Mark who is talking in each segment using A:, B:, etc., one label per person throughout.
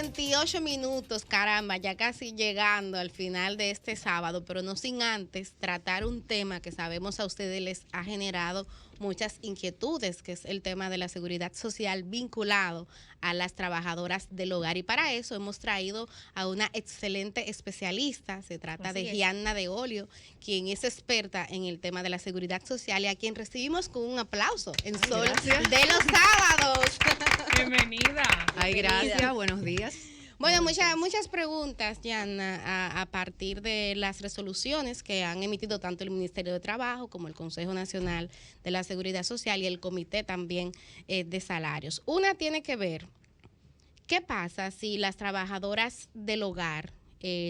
A: 28 minutos, caramba, ya casi llegando al final de este sábado, pero no sin antes tratar un tema que sabemos a ustedes les ha generado muchas inquietudes, que es el tema de la seguridad social vinculado a las trabajadoras del hogar. Y para eso hemos traído a una excelente especialista, se trata de Gianna de Olio, quien es experta en el tema de la seguridad social y a quien recibimos con un aplauso en Sol de los Sábados.
B: Bienvenida.
C: Ay, gracias, buenos días.
A: Bueno, muchas preguntas, Gianna, a partir de las resoluciones que han emitido tanto el Ministerio de Trabajo como el Consejo Nacional de la Seguridad Social y el Comité también de Salarios. Una tiene que ver, ¿qué pasa si las trabajadoras del hogar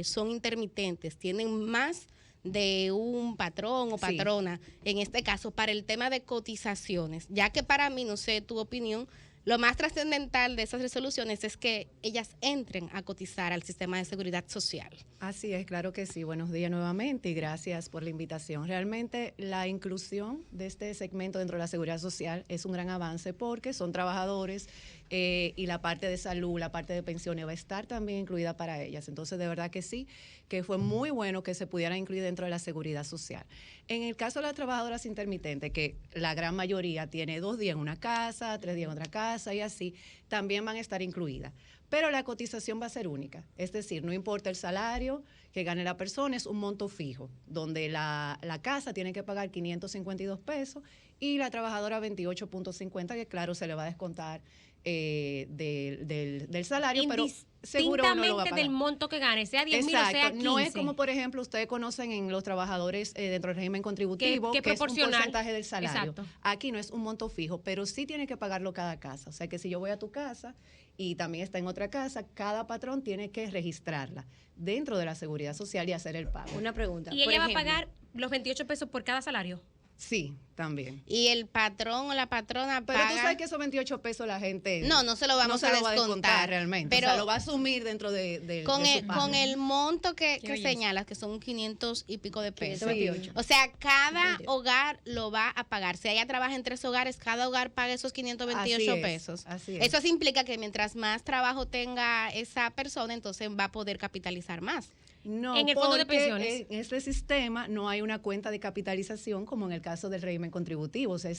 A: son intermitentes, tienen más de un patrón o patrona, en este caso, para el tema de cotizaciones? Ya que para mí, no sé tu opinión, lo más trascendental de esas resoluciones es que ellas entren a cotizar al sistema de seguridad social.
C: Así es, claro que sí. Buenos días nuevamente y gracias por la invitación. Realmente la inclusión de este segmento dentro de la seguridad social es un gran avance porque son trabajadores y la parte de salud, la parte de pensiones va a estar también incluida para ellas. Entonces, de verdad que sí, que fue muy bueno que se pudiera incluir dentro de la seguridad social. En el caso de las trabajadoras intermitentes, que la gran mayoría tiene 2 días en una casa, 3 días en otra casa y así, también van a estar incluidas. Pero la cotización va a ser única, es decir, no importa el salario que gane la persona, es un monto fijo, donde la casa tiene que pagar 552 pesos y la trabajadora 28.50, que claro, se le va a descontar del salario, pero seguro uno lo va a pagar.
D: Del monto que gane, sea 10.000 o sea 15.
C: No es como, por ejemplo, ustedes conocen en los trabajadores dentro del régimen contributivo, que es un porcentaje del salario.
D: Exacto.
C: Aquí no es un monto fijo, pero sí tiene que pagarlo cada casa. O sea que si yo voy a tu casa y también está en otra casa, cada patrón tiene que registrarla dentro de la seguridad social y hacer el pago.
E: Una pregunta.
D: ¿Y ella va a pagar los 28 pesos por cada salario?
C: Sí, también.
A: Y el patrón o la patrona paga.
C: Pero tú sabes que esos 28 pesos la gente
A: no se lo vamos a descontar
C: realmente.
A: Pero
C: o sea, lo va a asumir dentro de su pago.
A: Con el monto que señalas, que son 500 y pico de pesos.
C: Sí.
A: O sea, cada hogar lo va a pagar. Si ella trabaja en 3 hogares, cada hogar paga esos 528 pesos.
C: Así es.
A: Eso implica que mientras más trabajo tenga esa persona, entonces va a poder capitalizar más.
C: No,
D: en el fondo de pensiones.
C: En este sistema no hay una cuenta de capitalización como en el caso del régimen contributivo. O sea,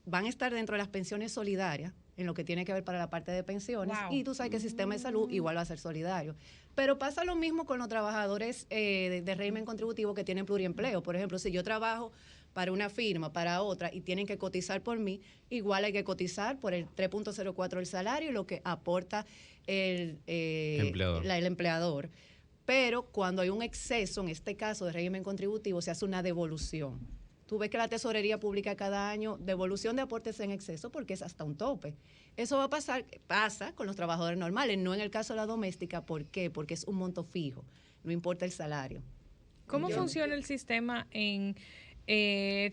C: van a estar dentro de las pensiones solidarias, en lo que tiene que ver para la parte de pensiones. Wow. Y tú sabes que el sistema de salud igual va a ser solidario. Pero pasa lo mismo con los trabajadores de régimen contributivo que tienen pluriempleo. Por ejemplo, si yo trabajo para una firma, para otra, y tienen que cotizar por mí, igual hay que cotizar por el 3.04 del salario y lo que aporta el empleador. Pero cuando hay un exceso, en este caso de régimen contributivo, se hace una devolución. Tú ves que la tesorería publica cada año devolución de aportes en exceso porque es hasta un tope. Eso va a pasa con los trabajadores normales, no en el caso de la doméstica. ¿Por qué? Porque es un monto fijo, no importa el salario.
B: ¿Cómo funciona el sistema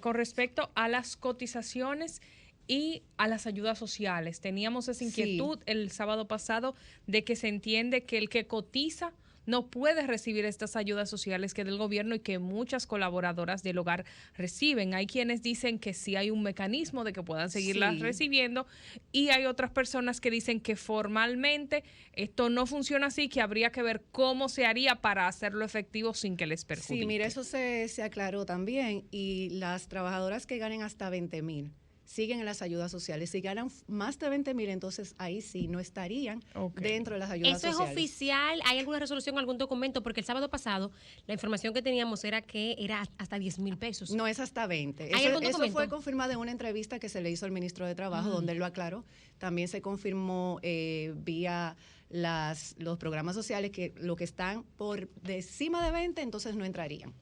B: con respecto a las cotizaciones y a las ayudas sociales? Teníamos esa inquietud el sábado pasado de que se entiende que el que cotiza no puede recibir estas ayudas sociales que del gobierno y que muchas colaboradoras del hogar reciben. Hay quienes dicen que sí hay un mecanismo de que puedan seguirlas recibiendo y hay otras personas que dicen que formalmente esto no funciona así, que habría que ver cómo se haría para hacerlo efectivo sin que les perjudique.
C: Sí, mira, eso se aclaró también y las trabajadoras que ganen hasta 20,000 siguen en las ayudas sociales. Si ganan más de 20,000, entonces ahí sí no estarían dentro de las ayudas sociales.
D: ¿Eso es oficial? ¿Hay alguna resolución, algún documento? Porque el sábado pasado la información que teníamos era que era hasta 10,000 pesos.
C: No, es hasta 20.
D: ¿Hay algún documento?
C: Eso fue confirmado en una entrevista que se le hizo al ministro de Trabajo, donde él lo aclaró. También se confirmó vía los programas sociales que lo que están por encima de 20, entonces no entrarían.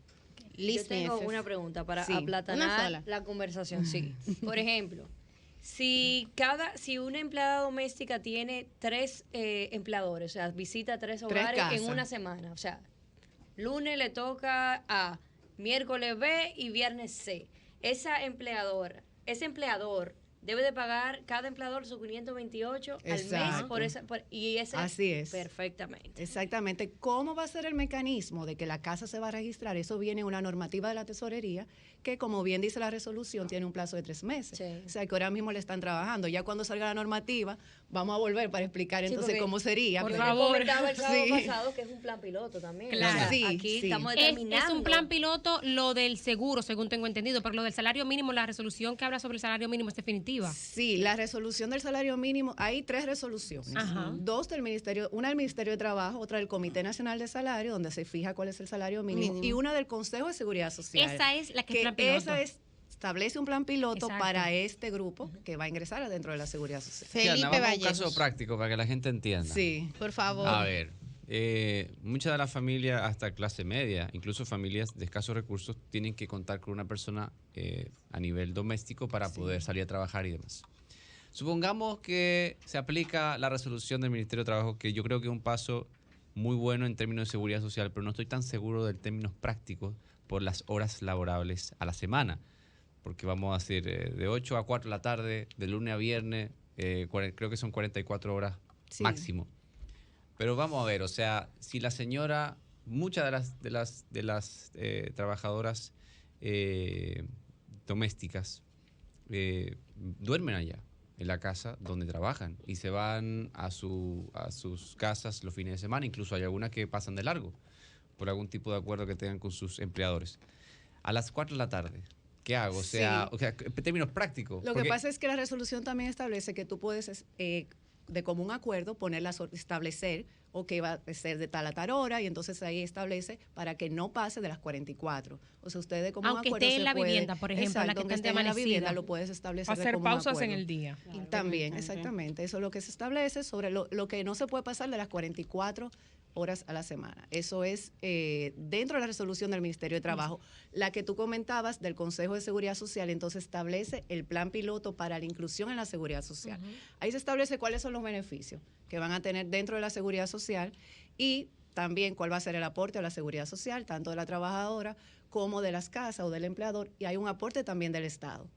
E: Yo tengo una pregunta para aplatanar la conversación. Sí. Por ejemplo, si una empleada doméstica tiene 3 empleadores, o sea, visita 3 hogares en una semana, o sea, lunes le toca A, miércoles B y viernes C. Ese empleador debe de pagar cada empleador sus 528 al mes por esa, y ese
C: así es.
E: Perfectamente.
C: Exactamente. ¿Cómo va a ser el mecanismo de que la casa se va a registrar? Eso viene en una normativa de la tesorería que, como bien dice la resolución, tiene un plazo de 3 meses. Sí. O sea, que ahora mismo le están trabajando. Ya cuando salga la normativa, vamos a volver para explicar entonces cómo sería.
E: Por favor. Comentaba el sábado pasado que es un plan piloto también.
D: Claro.
E: O sea,
C: sí,
E: aquí
C: sí.
E: estamos determinando.
D: Es un plan piloto lo del seguro, según tengo entendido, pero lo del salario mínimo, la resolución que habla sobre el salario mínimo es definitiva.
C: Sí, la resolución del salario mínimo, hay 3 resoluciones.
D: Ajá.
C: 2 del Ministerio, una del Ministerio de Trabajo, otra del Comité Nacional de Salario, donde se fija cuál es el salario mínimo, y una del Consejo de Seguridad Social.
D: Esa es la que es plan piloto.
C: Establece un plan piloto para este grupo que va a ingresar adentro de la Seguridad Social.
A: Felipe
F: Vamos a
A: Vallejos.
F: un caso práctico para que la gente entienda.
C: Sí.
A: Por favor.
F: A ver, muchas de las familias, hasta clase media, incluso familias de escasos recursos, tienen que contar con una persona a nivel doméstico para poder salir a trabajar y demás. Supongamos que se aplica la resolución del Ministerio de Trabajo, que yo creo que es un paso muy bueno en términos de seguridad social, pero no estoy tan seguro de términos prácticos por las horas laborables a la semana, porque vamos a hacer de 8 a 4 de la tarde, de lunes a viernes, creo que son 44 horas máximo. Pero vamos a ver, o sea, si la señora, muchas de las trabajadoras domésticas duermen allá, en la casa donde trabajan, y se van a sus casas los fines de semana, incluso hay algunas que pasan de largo, por algún tipo de acuerdo que tengan con sus empleadores. A las 4 de la tarde, ¿qué hago? O sea, en términos prácticos.
C: Lo que pasa es que la resolución también establece que tú puedes, de común acuerdo, establecer o que va a ser de tal a tal hora, y entonces ahí establece para que no pase de las 44. O sea, usted de común
D: aunque
C: acuerdo
D: esté en la vivienda, por ejemplo,
C: exacto,
D: la que
C: aunque
D: esté
C: esté en la
D: amanecida.
C: vivienda, lo puedes establecer
B: Hacer
C: de común
B: pausas
C: acuerdo.
B: en el día.
C: También, exactamente. Eso es lo que se establece sobre lo que no se puede pasar de las 44 horas a la semana. Eso es dentro de la resolución del Ministerio de Trabajo. La que tú comentabas del Consejo de Seguridad Social, entonces establece el plan piloto para la inclusión en la seguridad social. Ahí se establece cuáles son los beneficios que van a tener dentro de la seguridad social y también cuál va a ser el aporte a la seguridad social, tanto de la trabajadora como de las casas o del empleador, y hay un aporte también del Estado.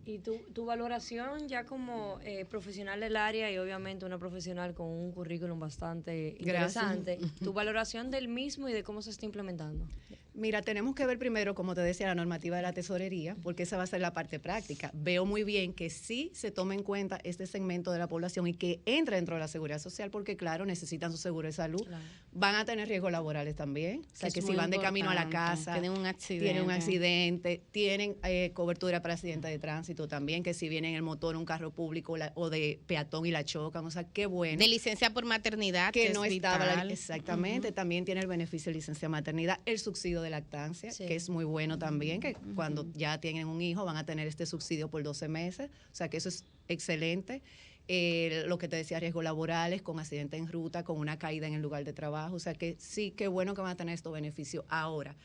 E: Y tu valoración ya como profesional del área y obviamente una profesional con un currículum bastante interesante, tu valoración del mismo y de cómo se está implementando.
C: Mira, tenemos que ver primero, como te decía, la normativa de la tesorería, porque esa va a ser la parte práctica. Veo muy bien que sí se tome en cuenta este segmento de la población y que entre dentro de la seguridad social, porque claro, necesitan su seguro de salud. Claro. Van a tener riesgos laborales también. O sea, que si van de camino a la casa, tienen un accidente, tienen cobertura para accidentes de tránsito también, que si vienen en el motor, un carro público o de peatón y la chocan. O sea, qué bueno.
A: De licencia por maternidad,
C: que no estaba exactamente. También tiene el beneficio de licencia de maternidad, el subsidio de lactancia, que es muy bueno también, que cuando ya tienen un hijo van a tener este subsidio por 12 meses, o sea que eso es excelente. Lo que te decía, riesgos laborales, con accidente en ruta, con una caída en el lugar de trabajo, o sea que sí, qué bueno que van a tener estos beneficios. Ahora,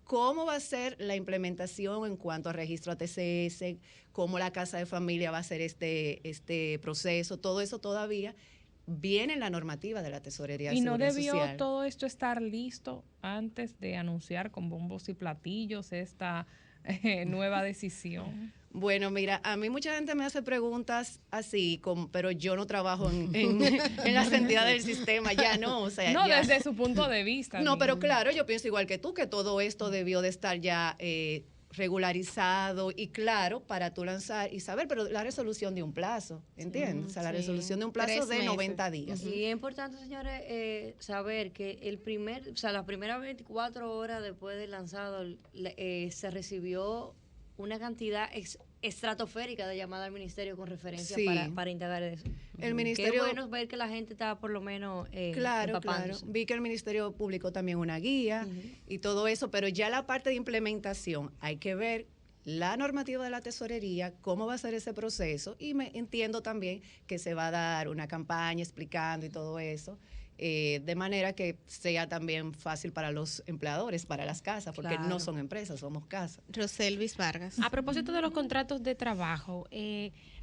C: ¿cómo va a ser la implementación en cuanto a registro ATCS? ¿Cómo la casa de familia va a hacer este proceso? Todo eso todavía viene en la normativa de la Tesorería de Seguridad Social. ¿Y no debió
B: todo esto estar listo antes de anunciar con bombos y platillos esta nueva decisión?
C: Bueno, mira, a mí mucha gente me hace preguntas así, pero yo no trabajo en las entidades del sistema, ya no, o sea.
B: No,
C: ya.
B: Desde su punto de vista.
C: No, pero claro, yo pienso igual que tú, que todo esto debió de estar ya regularizado y claro para tú lanzar y saber, pero la resolución de un plazo, ¿entiendes? O sea, la resolución de un plazo de 90 días.
E: Y es importante, señores, saber que las primeras 24 horas después del lanzado se recibió una cantidad estratosférica de llamadas al ministerio con referencia para integrar eso.
C: El ministerio,
E: qué bueno ver que la gente está por lo menos
C: claro. Vi que el ministerio publicó también una guía y todo eso, pero ya la parte de implementación hay que ver la normativa de la tesorería, cómo va a ser ese proceso, y me entiendo también que se va a dar una campaña explicando y todo eso. De manera que sea también fácil para los empleadores, para las casas, porque no son empresas, somos casas.
A: Roselvis Vargas.
D: A propósito de los contratos de trabajo,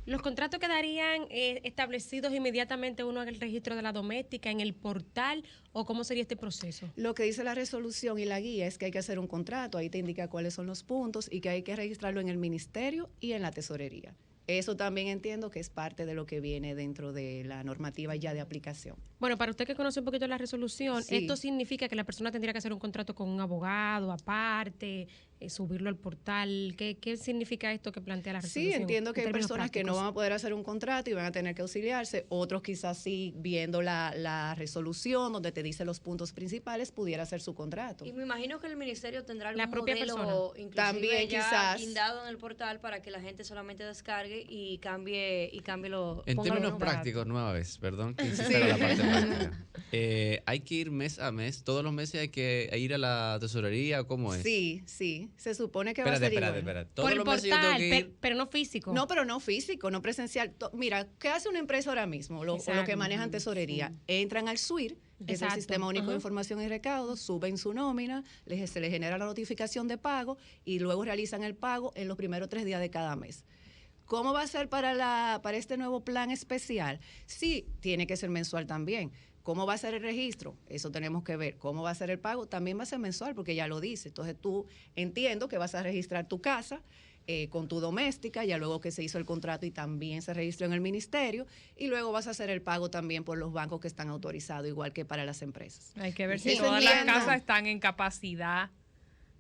D: ¿los contratos quedarían establecidos inmediatamente uno en el registro de la doméstica, en el portal, o cómo sería este proceso?
C: Lo que dice la resolución y la guía es que hay que hacer un contrato, ahí te indica cuáles son los puntos y que hay que registrarlo en el ministerio y en la tesorería. Eso también entiendo que es parte de lo que viene dentro de la normativa ya de aplicación.
D: Bueno, para usted que conoce un poquito la resolución, ¿esto significa que la persona tendría que hacer un contrato con un abogado aparte, subirlo al portal? ¿Qué significa esto que plantea la resolución?
C: Sí, entiendo que hay personas que no van a poder hacer un contrato y van a tener que auxiliarse. Otros quizás sí, viendo la resolución donde te dice los puntos principales, pudiera hacer su contrato.
E: Y me imagino que el ministerio tendrá algún
D: la propia
E: modelo
D: persona
E: también ya quizás guindado en el portal para que la gente solamente descargue y cambie lo.
F: En términos prácticos, nueva vez, perdón que insista en la parte práctica. Hay que ir mes a mes, todos los meses hay que ir a la tesorería, ¿o cómo es?
C: Sí, se supone que va a ser igual.
F: Espérate.
D: Por el portal, pero no físico.
C: No, pero no físico, no presencial. Mira, ¿qué hace una empresa ahora mismo? Lo que manejan tesorería. Entran al SUIR, que es el Sistema Único de Información y Recaudos, suben su nómina, se les genera la notificación de pago y luego realizan el pago en los primeros 3 días de cada mes. ¿Cómo va a ser para este nuevo plan especial? Sí, tiene que ser mensual también. ¿Cómo va a ser el registro? Eso tenemos que ver. ¿Cómo va a ser el pago? También va a ser mensual porque ya lo dice. Entonces tú entiendo que vas a registrar tu casa con tu doméstica, ya luego que se hizo el contrato y también se registró en el ministerio, y luego vas a hacer el pago también por los bancos que están autorizados, igual que para las empresas.
B: Hay que ver si todas las casas están en capacidad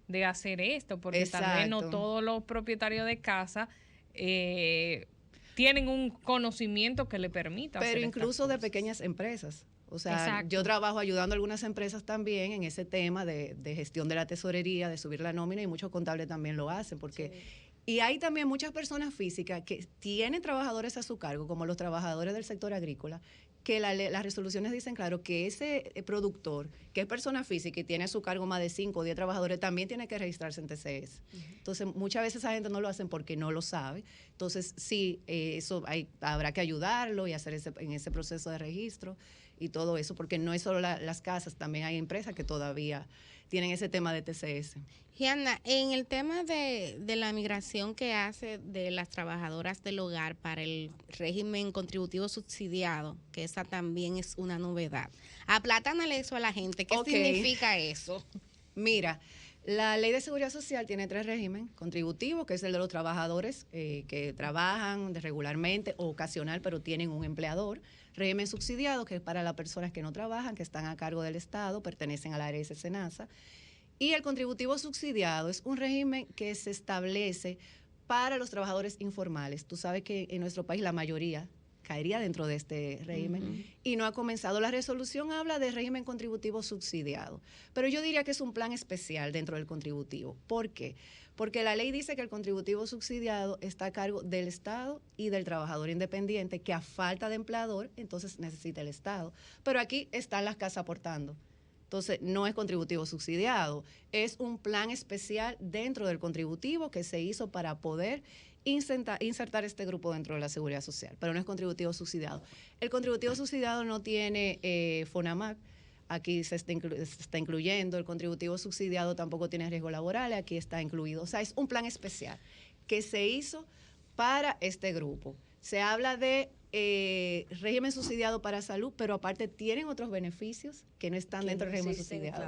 B: de hacer esto, porque tal vez no todos los propietarios de casa tienen un conocimiento que le permita
C: pero
B: hacer
C: incluso de pequeñas empresas. O sea, yo trabajo ayudando a algunas empresas también en ese tema de gestión de la tesorería, de subir la nómina, y muchos contables también lo hacen, porque y hay también muchas personas físicas que tienen trabajadores a su cargo, como los trabajadores del sector agrícola, que las resoluciones dicen claro que ese productor, que es persona física y tiene a su cargo más de 5 o 10 trabajadores, también tiene que registrarse en TCS. Entonces, muchas veces esa gente no lo hacen porque no lo sabe. Entonces, sí, eso habrá que ayudarlo y hacer en ese proceso de registro y todo eso, porque no es solo las casas, también hay empresas que todavía tienen ese tema de TCS.
A: Gianna, en el tema de la migración que hace de las trabajadoras del hogar para el régimen contributivo subsidiado, que esa también es una novedad. Aplátánale eso a la gente. ¿Qué significa eso?
C: Mira, la Ley de Seguridad Social tiene 3 regímenes: contributivo, que es el de los trabajadores que trabajan regularmente o ocasional, pero tienen un empleador; régimen subsidiado, que es para las personas que no trabajan, que están a cargo del Estado, pertenecen a la ARS SENASA; y el contributivo subsidiado es un régimen que se establece para los trabajadores informales. Tú sabes que en nuestro país la mayoría caería dentro de este régimen y no ha comenzado. La resolución habla de régimen contributivo subsidiado, pero yo diría que es un plan especial dentro del contributivo. ¿Por qué? Porque la ley dice que el contributivo subsidiado está a cargo del Estado y del trabajador independiente, que a falta de empleador, entonces necesita el Estado. Pero aquí están las casas aportando. Entonces, no es contributivo subsidiado, es un plan especial dentro del contributivo que se hizo para poder insertar este grupo dentro de la seguridad social, pero no es contributivo subsidiado. El contributivo subsidiado no tiene FONAMAC, aquí se está incluyendo. El contributivo subsidiado tampoco tiene riesgos laborales, aquí está incluido. O sea, es un plan especial que se hizo para este grupo. Se habla de régimen subsidiado para salud, pero aparte tienen otros beneficios que no están dentro del régimen subsidiado.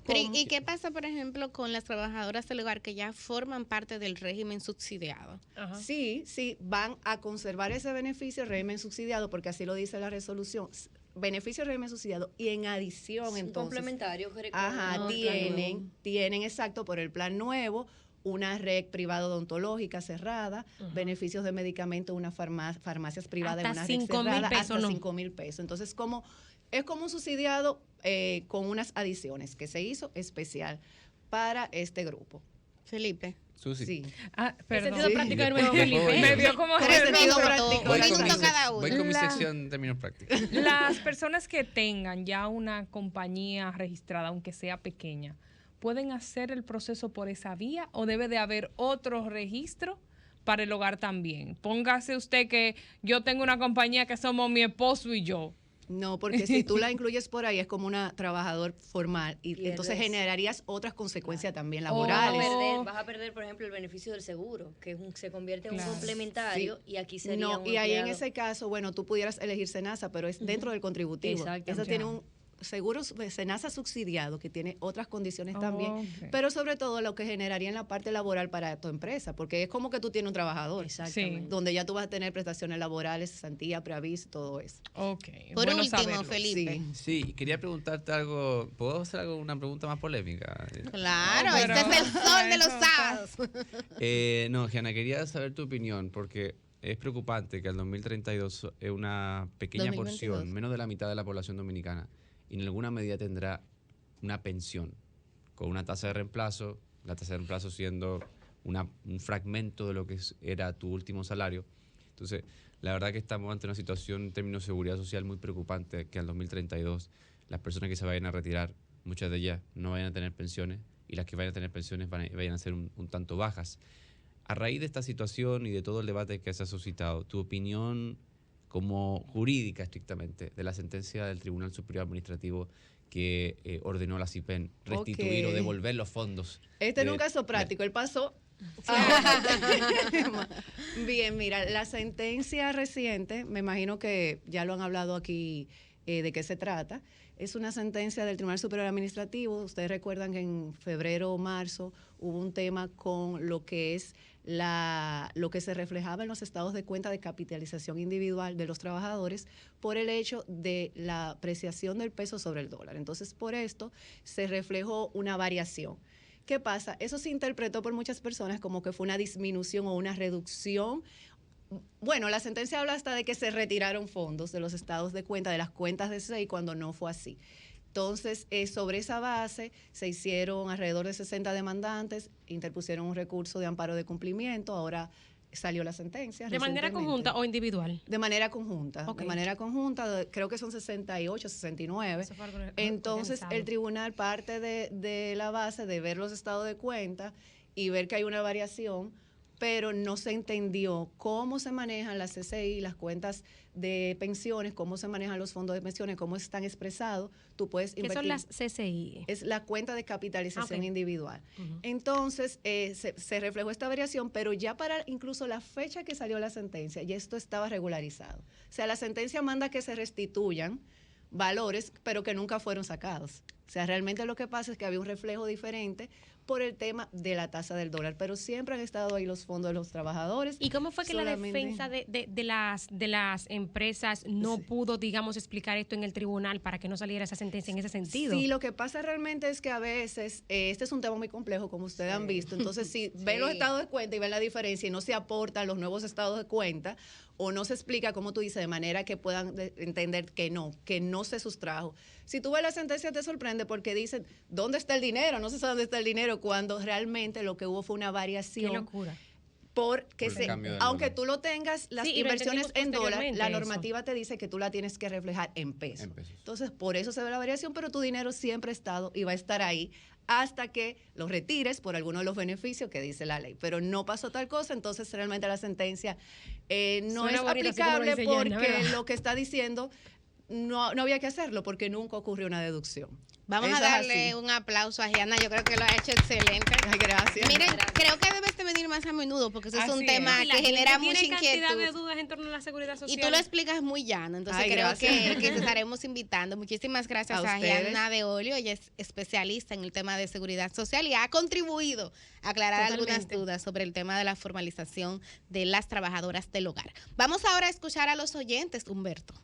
E: Claro.
A: ¿Y qué pasa, por ejemplo, con las trabajadoras del hogar que ya forman parte del régimen subsidiado?
B: Ajá.
C: Sí, van a conservar ese beneficio, el régimen subsidiado, porque así lo dice la resolución. Beneficio del régimen subsidiado, y en adición, entonces,
E: complementario.
C: tienen exacto, por el plan nuevo, una red privada odontológica cerrada, beneficios de medicamentos, unas farmacias privadas en una red cerrada, hasta 5,000 pesos. Entonces, es como un subsidiado con unas adiciones que se hizo especial para este grupo.
A: Felipe.
F: Susi.
C: Sí.
B: Perdón.
D: El sentido práctico de nuevo, Felipe.
B: Me vio como
F: Voy con mi sección de términos prácticos.
B: Las personas que tengan ya una compañía registrada, aunque sea pequeña, ¿pueden hacer el proceso por esa vía o debe de haber otro registro para el hogar también? Póngase usted que yo tengo una compañía que somos mi esposo y yo.
C: No, porque si tú la incluyes por ahí es como una trabajador formal y entonces generarías otras consecuencias también laborales.
E: Vas a perder, por ejemplo, el beneficio del seguro, que se convierte en un complementario, y aquí sería un
C: y ahí en ese caso, bueno, tú pudieras elegir SENASA, pero es dentro del contributivo. Esa tiene un seguros SENASA subsidiado, que tiene otras condiciones también, pero sobre todo lo que generaría en la parte laboral para tu empresa, porque es como que tú tienes un trabajador, donde ya tú vas a tener prestaciones laborales, cesantía, preaviso, todo eso.
A: Por último, Felipe.
F: Sí, quería preguntarte algo. ¿Puedo hacer una pregunta más polémica?
A: Claro, este es el sol de los sábados.
F: No, Gianna, quería saber tu opinión, porque es preocupante que al 2032 es una pequeña
A: 2022.
F: porción, menos de la mitad de la población dominicana, y en alguna medida tendrá una pensión con una tasa de reemplazo, la tasa de reemplazo siendo un fragmento de lo que era tu último salario. Entonces, la verdad que estamos ante una situación en términos de seguridad social muy preocupante, que al 2032 las personas que se vayan a retirar, muchas de ellas no vayan a tener pensiones, y las que vayan a tener pensiones vayan a ser un tanto bajas. A raíz de esta situación y de todo el debate que se ha suscitado, tu opinión como jurídica estrictamente de la sentencia del Tribunal Superior Administrativo que ordenó a la CIPEN restituir o devolver los fondos.
C: Este es un caso práctico, él pasó. Bien, mira, la sentencia reciente, me imagino que ya lo han hablado aquí de qué se trata. Es una sentencia del Tribunal Superior Administrativo. Ustedes recuerdan que en febrero o marzo hubo un tema con lo que es lo que se reflejaba en los estados de cuenta de capitalización individual de los trabajadores por el hecho de la apreciación del peso sobre el dólar. Entonces, por esto se reflejó una variación. ¿Qué pasa? Eso se interpretó por muchas personas como que fue una disminución o una reducción. Bueno, la sentencia habla hasta de que se retiraron fondos de los estados de cuenta, de las cuentas de SEI, cuando no fue así. Entonces, sobre esa base se hicieron alrededor de 60 demandantes, interpusieron un recurso de amparo de cumplimiento, ahora salió la sentencia.
D: ¿De manera conjunta o individual?
C: De manera conjunta, de manera conjunta, creo que son 68, 69. Entonces, el tribunal parte de la base de ver los estados de cuenta y ver que hay una variación, pero no se entendió cómo se manejan las CCI, las cuentas de pensiones, cómo se manejan los fondos de pensiones, cómo están expresados. Tú puedes invertir.
D: ¿Qué son las CCI?
C: Es la cuenta de capitalización individual. Entonces, se reflejó esta variación, pero ya para incluso la fecha que salió la sentencia, ya esto estaba regularizado. O sea, la sentencia manda que se restituyan valores, pero que nunca fueron sacados. O sea, realmente lo que pasa es que había un reflejo diferente por el tema de la tasa del dólar, pero siempre han estado ahí los fondos de los trabajadores.
D: ¿Y cómo fue que la defensa de las empresas no pudo, digamos, explicar esto en el tribunal para que no saliera esa sentencia en ese sentido?
C: Sí, lo que pasa realmente es que a veces, este es un tema muy complejo, como ustedes han visto, entonces si ven los estados de cuenta y ven la diferencia y no se aportan los nuevos estados de cuenta, o no se explica, como tú dices, de manera que puedan entender que no se sustrajo. Si tú ves la sentencia te sorprende porque dicen, ¿dónde está el dinero? No se sabe dónde está el dinero, cuando realmente lo que hubo fue una variación.
D: ¡Qué locura!
C: Porque aunque tú lo tengas, las inversiones en dólar, la normativa te dice que tú la tienes que reflejar en pesos. Entonces, por eso se ve la variación, pero tu dinero siempre ha estado y va a estar ahí hasta que lo retires por alguno de los beneficios que dice la ley. Pero no pasó tal cosa, entonces realmente la sentencia no es aplicable porque lo que está diciendo no había que hacerlo porque nunca ocurrió una deducción.
A: Vamos a darle un aplauso a Gianna, yo creo que lo ha hecho excelente.
C: Ay, gracias.
A: Miren, creo que debes de venir más a menudo porque eso es un tema que genera mucha inquietud.
D: Tiene cantidad de dudas en torno a la seguridad social.
A: Y tú lo explicas muy llano, entonces creo que te estaremos invitando. Muchísimas gracias a Gianna de Olio, ella es especialista en el tema de seguridad social y ha contribuido a aclarar algunas dudas sobre el tema de la formalización de las trabajadoras del hogar. Vamos ahora a escuchar a los oyentes, Humberto.